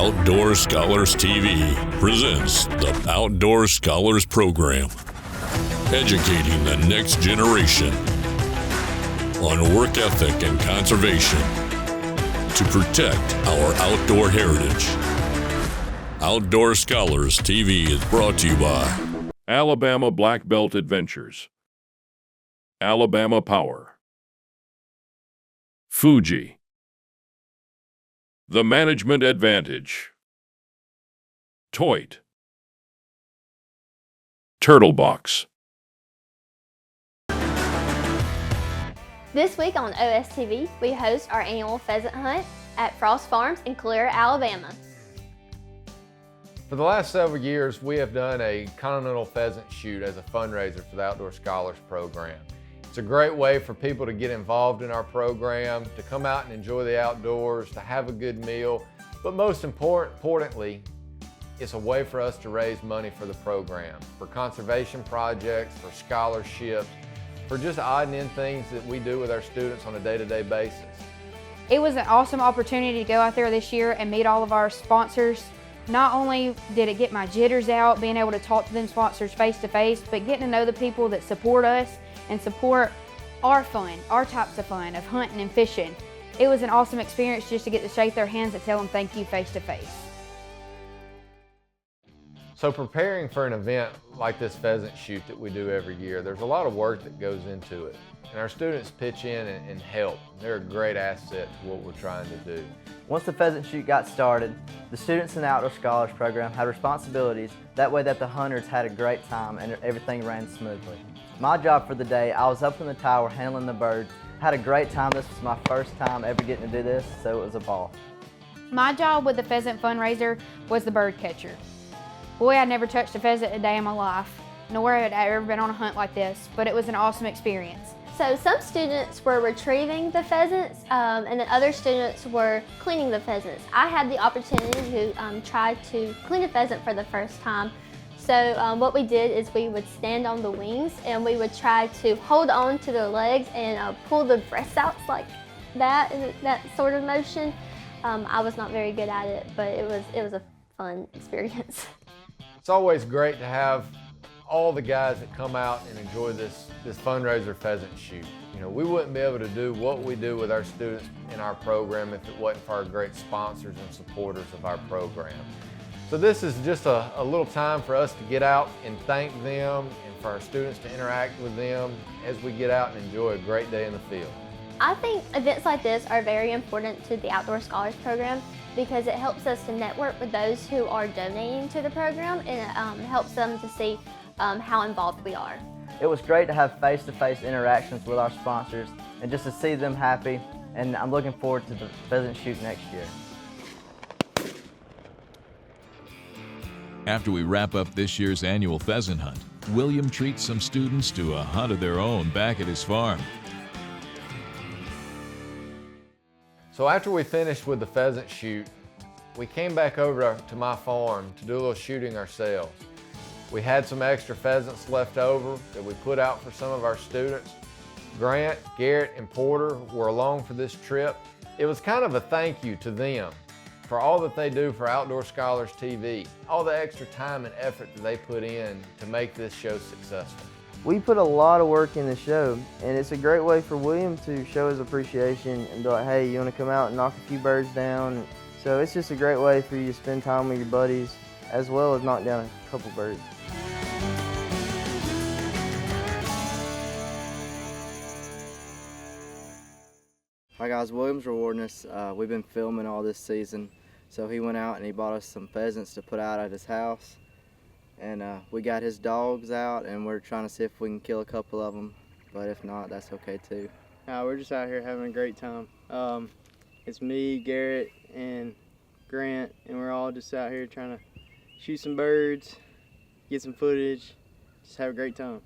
Outdoor Scholars TV presents the Outdoor Scholars Program, educating the next generation on work ethic and conservation to protect our outdoor heritage. Outdoor Scholars TV is brought to you by Alabama Black Belt Adventures, Alabama Power, Fuji, The Management Advantage, Toit, Turtle Box. This week on OSTV, we host our annual pheasant hunt at Frost Farms in Calera, Alabama. For the last several years, we have done a continental pheasant shoot as a fundraiser for the Outdoor Scholars Program. It's a great way for people to get involved in our program, to come out and enjoy the outdoors, to have a good meal, but most importantly, it's a way for us to raise money for the program, for conservation projects, for scholarships, for just odd and end things that we do with our students on a day-to-day basis. It was an awesome opportunity to go out there this year and meet all of our sponsors. Not only did it get my jitters out, being able to talk to them sponsors face to face, but getting to know the people that support us and support our fun, our types of fun of hunting and fishing. It was an awesome experience just to get to shake their hands and tell them thank you face to face. So preparing for an event like this pheasant shoot that we do every year, there's a lot of work that goes into it. And our students pitch in and help. They're a great asset to what we're trying to do. Once the pheasant shoot got started, the students in the Outdoor Scholars Program had responsibilities that way that the hunters had a great time and everything ran smoothly. My job for the day, I was up in the tower handling the birds. Had a great time. This was my first time ever getting to do this, so it was a ball. My job with the pheasant fundraiser was the bird catcher. Boy, I'd never touched a pheasant a day in my life, nor had I ever been on a hunt like this, but it was an awesome experience. So some students were retrieving the pheasants and then other students were cleaning the pheasants. I had the opportunity to try to clean a pheasant for the first time. So what we did is we would stand on the wings and we would try to hold on to their legs and pull the breasts out like that, in that sort of motion. I was not very good at it, but it was a fun experience. It's always great to have all the guys that come out and enjoy this fundraiser pheasant shoot. You know, we wouldn't be able to do what we do with our students in our program if it wasn't for our great sponsors and supporters of our program. So this is just a little time for us to get out and thank them and for our students to interact with them as we get out and enjoy a great day in the field. I think events like this are very important to the Outdoor Scholars Program because it helps us to network with those who are donating to the program and it helps them to see how involved we are. It was great to have face-to-face interactions with our sponsors and just to see them happy, and I'm looking forward to the pheasant shoot next year. After we wrap up this year's annual pheasant hunt, William treats some students to a hunt of their own back at his farm. So after we finished with the pheasant shoot, we came back over to my farm to do a little shooting ourselves. We had some extra pheasants left over that we put out for some of our students. Grant, Garrett, and Porter were along for this trip. It was kind of a thank you to them for all that they do for Outdoor Scholars TV, all the extra time and effort that they put in to make this show successful. We put a lot of work in the show, and it's a great way for William to show his appreciation and be like, hey, you want to come out and knock a few birds down? So it's just a great way for you to spend time with your buddies as well as knock down a couple birds. Hi guys, William's rewarding us. We've been filming all this season, so he went out and he bought us some pheasants to put out at his house. And we got his dogs out and we're trying to see if we can kill a couple of them, but if not, that's okay too. We're just out here having a great time. It's me, Garrett, and Grant, and we're all just out here trying to shoot some birds, get some footage, just have a great time.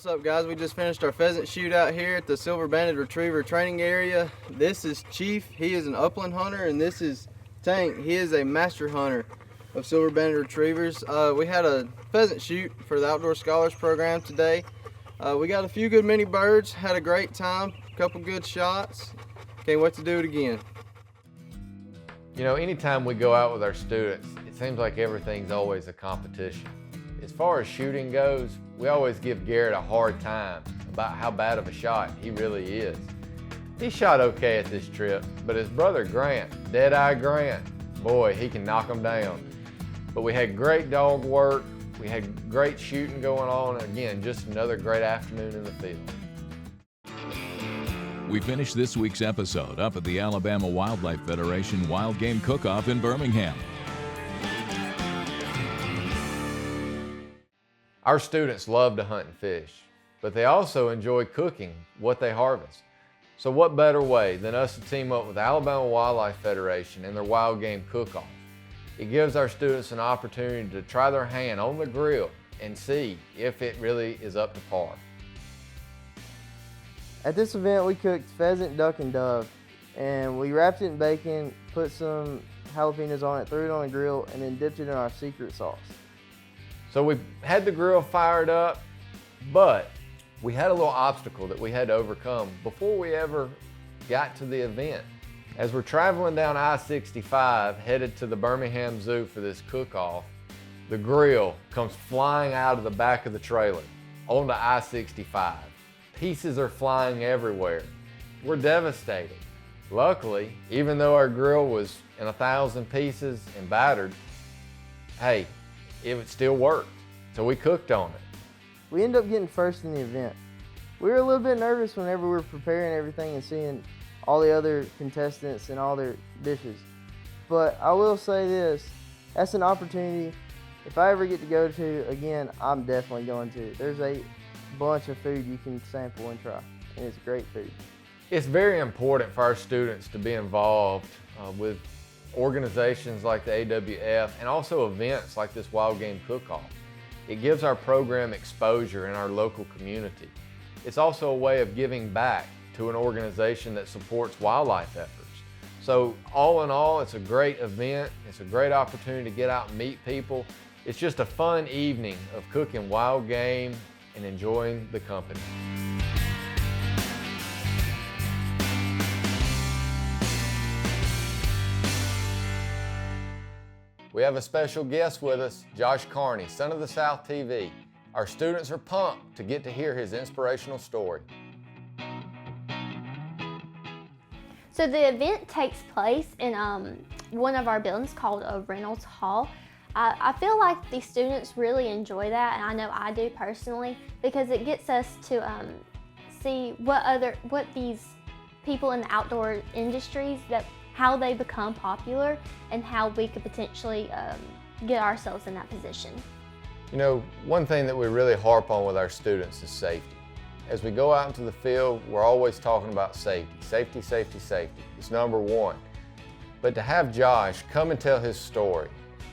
What's up, guys? We just finished our pheasant shoot out here at the Silver Banded Retriever training area. This is Chief. He is an upland hunter, and this is Tank. He is a master hunter of Silver Banded Retrievers. We had a pheasant shoot for the Outdoor Scholars Program today. We got a few good mini birds, had a great time, a couple good shots. Can't wait to do it again. You know, anytime we go out with our students, it seems like everything's always a competition. As far as shooting goes, we always give Garrett a hard time about how bad of a shot he really is. He shot okay at this trip, but his brother Grant, Deadeye Grant, boy, he can knock them down. But we had great dog work, we had great shooting going on, again, just another great afternoon in the field. We finished this week's episode up at the Alabama Wildlife Federation Wild Game Cook-Off in Birmingham. Our students love to hunt and fish, but they also enjoy cooking what they harvest. So what better way than us to team up with Alabama Wildlife Federation and their Wild Game Cook-Off? It gives our students an opportunity to try their hand on the grill and see if it really is up to par. At this event, we cooked pheasant, duck, and dove, and we wrapped it in bacon, put some jalapenos on it, threw it on the grill, and then dipped it in our secret sauce. So we had the grill fired up, but we had a little obstacle that we had to overcome before we ever got to the event. As we're traveling down I-65 headed to the Birmingham Zoo for this cook-off, the grill comes flying out of the back of the trailer onto I-65. Pieces are flying everywhere. We're devastated. Luckily, even though our grill was in 1,000 pieces and battered, hey, it would still work. So we cooked on it. We ended up getting first in the event. We were a little bit nervous whenever we were preparing everything and seeing all the other contestants and all their dishes. But I will say this, that's an opportunity. If I ever get to go to again, I'm definitely going to. There's a bunch of food you can sample and try, and it's great food. It's very important for our students to be involved with organizations like the AWF and also events like this Wild Game Cook-Off. It gives our program exposure in our local community. It's also a way of giving back to an organization that supports wildlife efforts. So all in all, it's a great event. It's a great opportunity to get out and meet people. It's just a fun evening of cooking wild game and enjoying the company. We have a special guest with us, Josh Carney, son of the South TV. Our students are pumped to get to hear his inspirational story. So the event takes place in one of our buildings called a Reynolds Hall. I feel like the students really enjoy that, and I know I do personally, because it gets us to see what these people in the outdoor industries, how they become popular and how we could potentially get ourselves in that position. You know, one thing that we really harp on with our students is safety. As we go out into the field, we're always talking about safety. Safety, safety, safety. It's number one. But to have Josh come and tell his story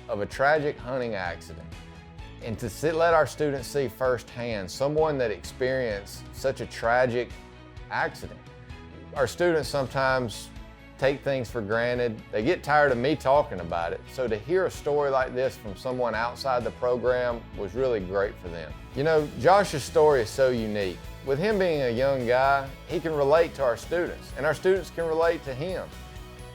of a tragic hunting accident and to let our students see firsthand someone that experienced such a tragic accident. Our students sometimes take things for granted. They get tired of me talking about it. So to hear a story like this from someone outside the program was really great for them. You know, Josh's story is so unique. With him being a young guy, he can relate to our students, and our students can relate to him.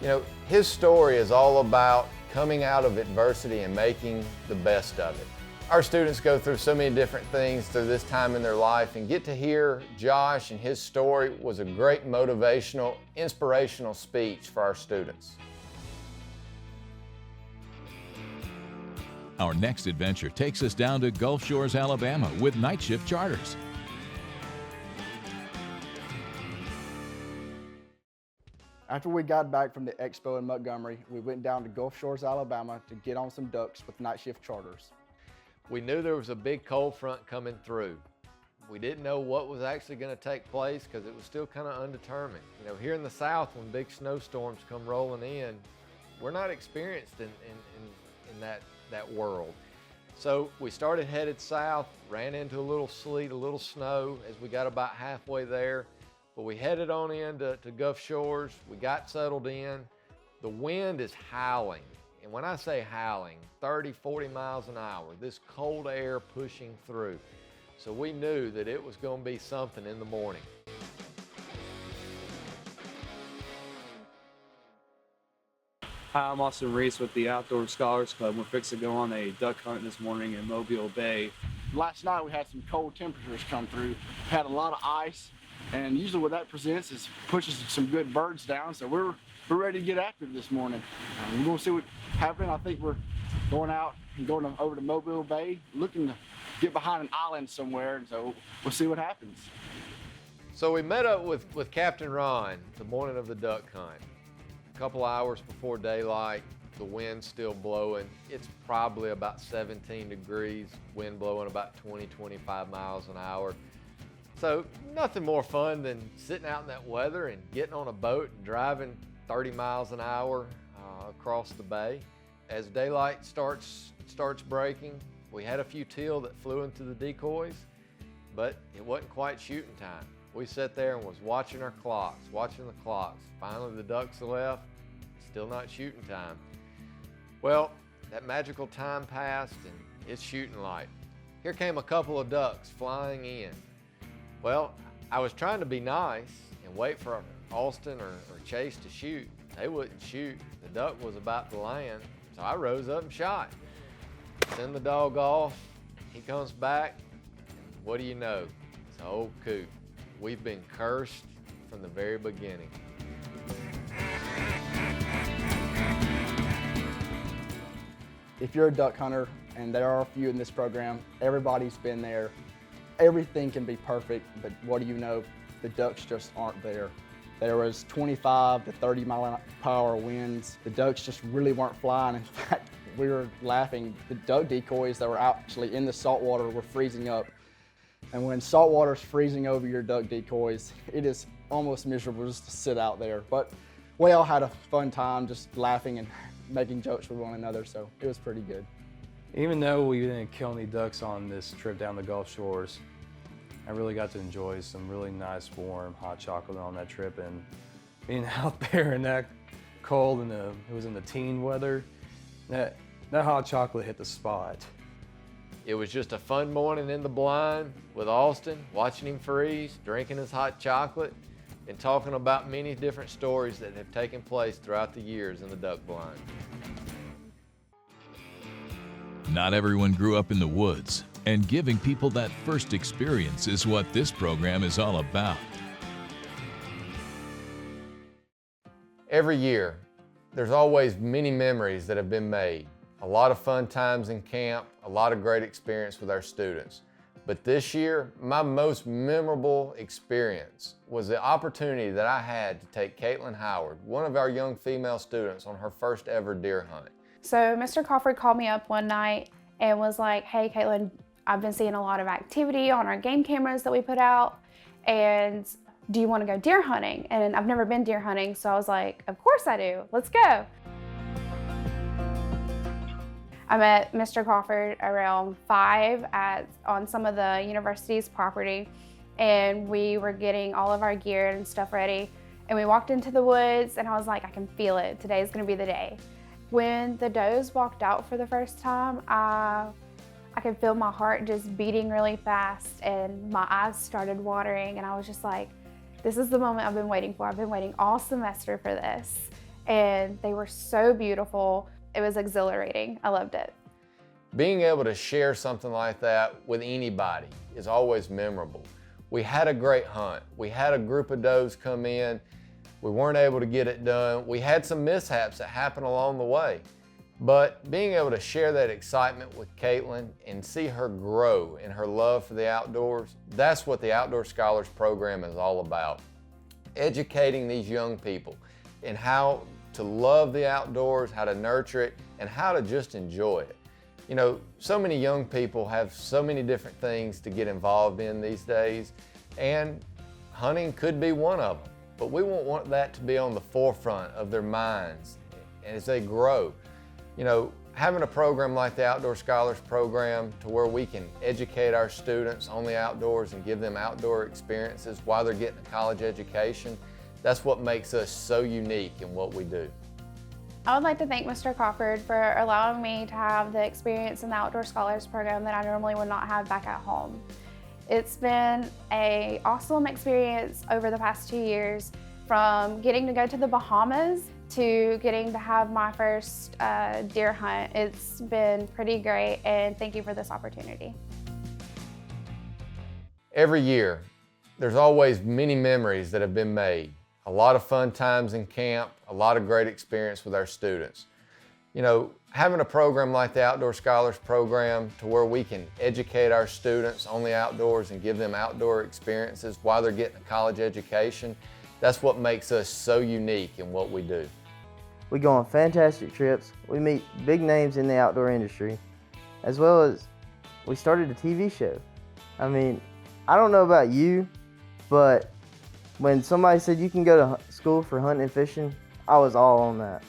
You know, his story is all about coming out of adversity and making the best of it. Our students go through so many different things through this time in their life, and get to hear Josh and his story was a great motivational, inspirational speech for our students. Our next adventure takes us down to Gulf Shores, Alabama with night shift charters. After we got back from the expo in Montgomery, we went down to Gulf Shores, Alabama to get on some ducks with night shift charters. We knew there was a big cold front coming through. We didn't know what was actually going to take place because it was still kind of undetermined. You know, here in the South, when big snowstorms come rolling in, we're not experienced in that world. So we started headed south, ran into a little sleet, a little snow as we got about halfway there. But we headed on into Gulf Shores. We got settled in. The wind is howling. And when I say howling, 30, 40 miles an hour, this cold air pushing through. So we knew that it was going to be something in the morning. Hi, I'm Austin Reese with the Outdoor Scholars Club. We're fixing to go on a duck hunt this morning in Mobile Bay. Last night we had some cold temperatures come through. We had a lot of ice, and usually what that presents is pushes some good birds down. So we're ready to get after it this morning. We're going to see what happens. I think we're going out and going over to Mobile Bay, looking to get behind an island somewhere. And so we'll see what happens. So we met up with Captain Ron the morning of the duck hunt. A couple hours before daylight, the wind's still blowing. It's probably about 17 degrees, wind blowing about 20, 25 miles an hour. So nothing more fun than sitting out in that weather and getting on a boat and driving 30 miles an hour across the bay. As daylight starts breaking, we had a few teal that flew into the decoys, but it wasn't quite shooting time. We sat there and was watching our clocks, watching the clocks. Finally the ducks left, still not shooting time. Well, that magical time passed and it's shooting light. Here came a couple of ducks flying in. Well, I was trying to be nice and wait for Austin or Chase to shoot. They wouldn't shoot. The duck was about to land, so I rose up and shot. Send the dog off, he comes back, and what do you know? It's an old coot. We've been cursed from the very beginning. If you're a duck hunter, and there are a few in this program, everybody's been there. Everything can be perfect, but what do you know? The ducks just aren't there. There was 25 to 30 mile per hour winds. The ducks just really weren't flying. In fact, we were laughing. The duck decoys that were actually in the salt water were freezing up. And when salt water is freezing over your duck decoys, it is almost miserable just to sit out there. But we all had a fun time just laughing and making jokes with one another, so it was pretty good. Even though we didn't kill any ducks on this trip down the Gulf Shores, I really got to enjoy some really nice, warm, hot chocolate on that trip. And being out there in that cold and it was in the teen weather, that hot chocolate hit the spot. It was just a fun morning in the blind with Austin, watching him freeze, drinking his hot chocolate, and talking about many different stories that have taken place throughout the years in the duck blind. Not everyone grew up in the woods, and giving people that first experience is what this program is all about. Every year, there's always many memories that have been made. A lot of fun times in camp, a lot of great experience with our students. But this year, my most memorable experience was the opportunity that I had to take Caitlin Howard, one of our young female students, on her first ever deer hunt. So Mr. Crawford called me up one night and was like, hey Caitlin, I've been seeing a lot of activity on our game cameras that we put out, and do you want to go deer hunting? And I've never been deer hunting, so I was like, of course I do, let's go. I met Mr. Crawford around 5 on some of the university's property, and we were getting all of our gear and stuff ready, and we walked into the woods and I was like, I can feel it, today's gonna be the day. When the does walked out for the first time, I could feel my heart just beating really fast and my eyes started watering, and I was just like, this is the moment I've been waiting for. I've been waiting all semester for this. And they were so beautiful. It was exhilarating. I loved it. Being able to share something like that with anybody is always memorable. We had a great hunt. We had a group of does come in. We weren't able to get it done. We had some mishaps that happened along the way. But being able to share that excitement with Caitlin and see her grow in her love for the outdoors, that's what the Outdoor Scholars Program is all about. Educating these young people in how to love the outdoors, how to nurture it, and how to just enjoy it. You know, so many young people have so many different things to get involved in these days, and hunting could be one of them. But we want that to be on the forefront of their minds as they grow. You know, having a program like the Outdoor Scholars Program to where we can educate our students on the outdoors and give them outdoor experiences while they're getting a college education, that's what makes us so unique in what we do. I would like to thank Mr. Crawford for allowing me to have the experience in the Outdoor Scholars Program that I normally would not have back at home. It's been an awesome experience over the past 2 years, from getting to go to the Bahamas to getting to have my first deer hunt. It's been pretty great, and thank you for this opportunity. Every year, there's always many memories that have been made. A lot of fun times in camp, a lot of great experience with our students. You know, having a program like the Outdoor Scholars Program to where we can educate our students on the outdoors and give them outdoor experiences while they're getting a college education, that's what makes us so unique in what we do. We go on fantastic trips, we meet big names in the outdoor industry, as well as we started a TV show. I mean, I don't know about you, but when somebody said you can go to school for hunting and fishing, I was all on that.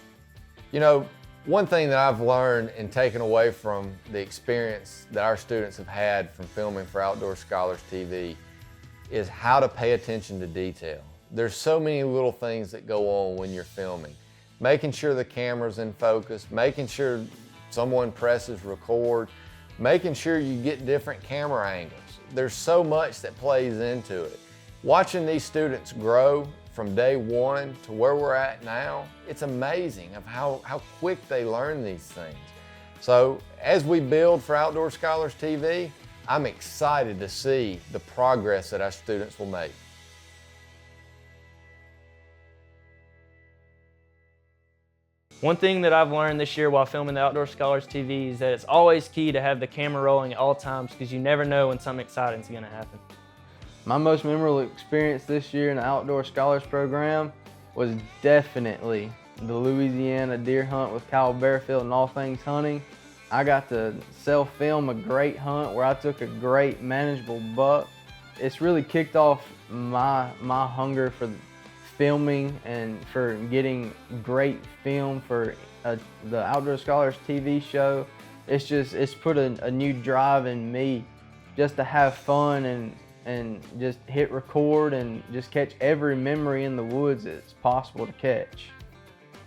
You know, one thing that I've learned and taken away from the experience that our students have had from filming for Outdoor Scholars TV is how to pay attention to detail. There's so many little things that go on when you're filming. Making sure the camera's in focus, making sure someone presses record, making sure you get different camera angles. There's so much that plays into it. Watching these students grow from day one to where we're at now, it's amazing of how quick they learn these things. So as we build for Outdoor Scholars TV, I'm excited to see the progress that our students will make. One thing that I've learned this year while filming the Outdoor Scholars TV is that it's always key to have the camera rolling at all times, because you never know when something exciting is going to happen. My most memorable experience this year in the Outdoor Scholars Program was definitely the Louisiana deer hunt with Kyle Bearfield and All Things Hunting. I got to self-film a great hunt where I took a great manageable buck. It's really kicked off my hunger for filming and for getting great film for the Outdoor Scholars TV show. It's put a new drive in me just to have fun and just hit record and just catch every memory in the woods that's possible to catch.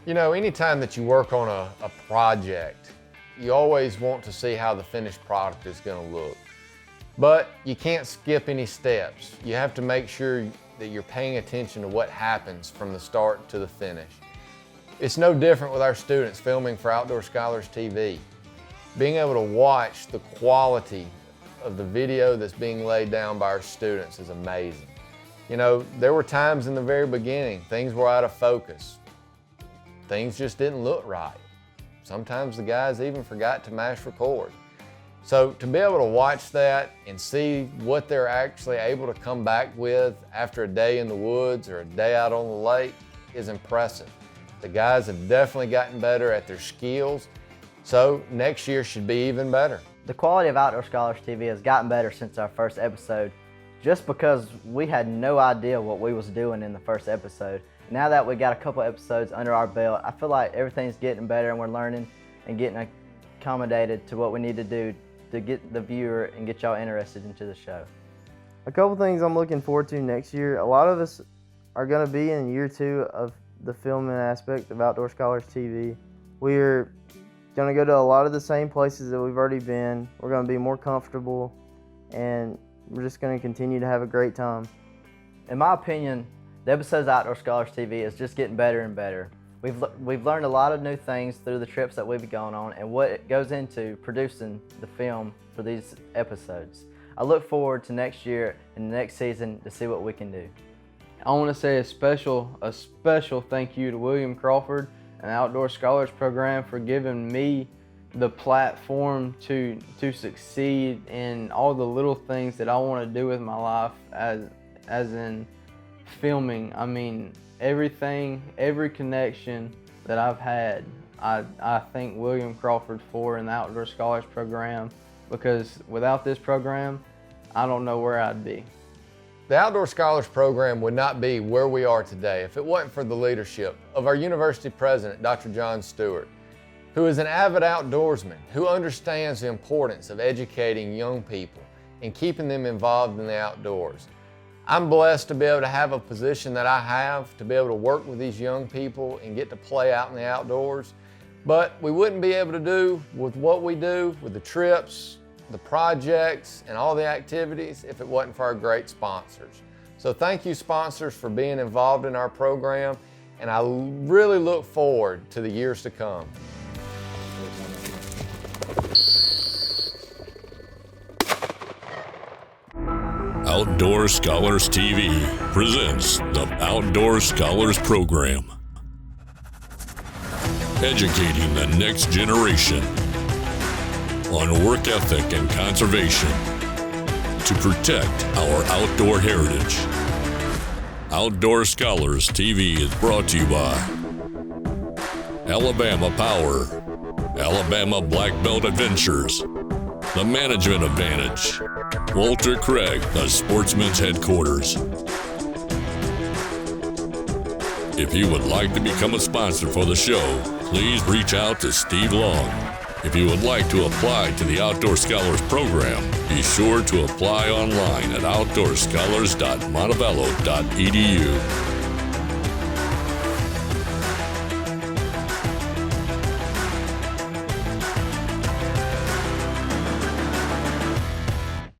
You know, anytime that you work on a project, you always want to see how the finished product is going to look. But you can't skip any steps. You have to make sure that you're paying attention to what happens from the start to the finish. It's no different with our students filming for Outdoor Scholars TV. Being able to watch the quality of the video that's being laid down by our students is amazing. You know, there were times in the very beginning, things were out of focus. Things just didn't look right. Sometimes the guys even forgot to mash record. So to be able to watch that and see what they're actually able to come back with after a day in the woods or a day out on the lake is impressive. The guys have definitely gotten better at their skills, so next year should be even better. The quality of Outdoor Scholars TV has gotten better since our first episode, just because we had no idea what we was doing in the first episode. Now that we got a couple episodes under our belt, I feel like everything's getting better and we're learning and getting accommodated to what we need to do to get the viewer and get y'all interested into the show. A couple things I'm looking forward to next year. A lot of us are going to be in year 2 of the filming aspect of Outdoor Scholars TV. We're going to go to a lot of the same places that we've already been. We're going to be more comfortable, and we're just going to continue to have a great time. In my opinion, the episodes of Outdoor Scholars TV is just getting better and better. We've learned a lot of new things through the trips that we've gone on and what it goes into producing the film for these episodes. I look forward to next year and the next season to see what we can do. I want to say a special thank you to William Crawford and the Outdoor Scholars Program for giving me the platform to succeed in all the little things that I want to do with my life, as in filming. I mean, everything, every connection that I've had, I thank William Crawford for in the Outdoor Scholars Program, because without this program, I don't know where I'd be. The Outdoor Scholars Program would not be where we are today if it wasn't for the leadership of our university president, Dr. John Stewart. who is an avid outdoorsman, who understands the importance of educating young people and keeping them involved in the outdoors. I'm blessed to be able to have a position that I have, to be able to work with these young people and get to play out in the outdoors. But we wouldn't be able to do with what we do, with the trips, the projects, and all the activities if it wasn't for our great sponsors. So thank you, sponsors, for being involved in our program, and I really look forward to the years to come. Outdoor Scholars TV presents the Outdoor Scholars Program. Educating the next generation on work ethic and conservation to protect our outdoor heritage. Outdoor Scholars TV is brought to you by Alabama Power, Alabama Black Belt Adventures, The Management Advantage, Walter Craig, the Sportsman's Headquarters. If you would like to become a sponsor for the show, please reach out to Steve Long. If you would like to apply to the Outdoor Scholars Program, be sure to apply online at outdoorscholars.montevallo.edu.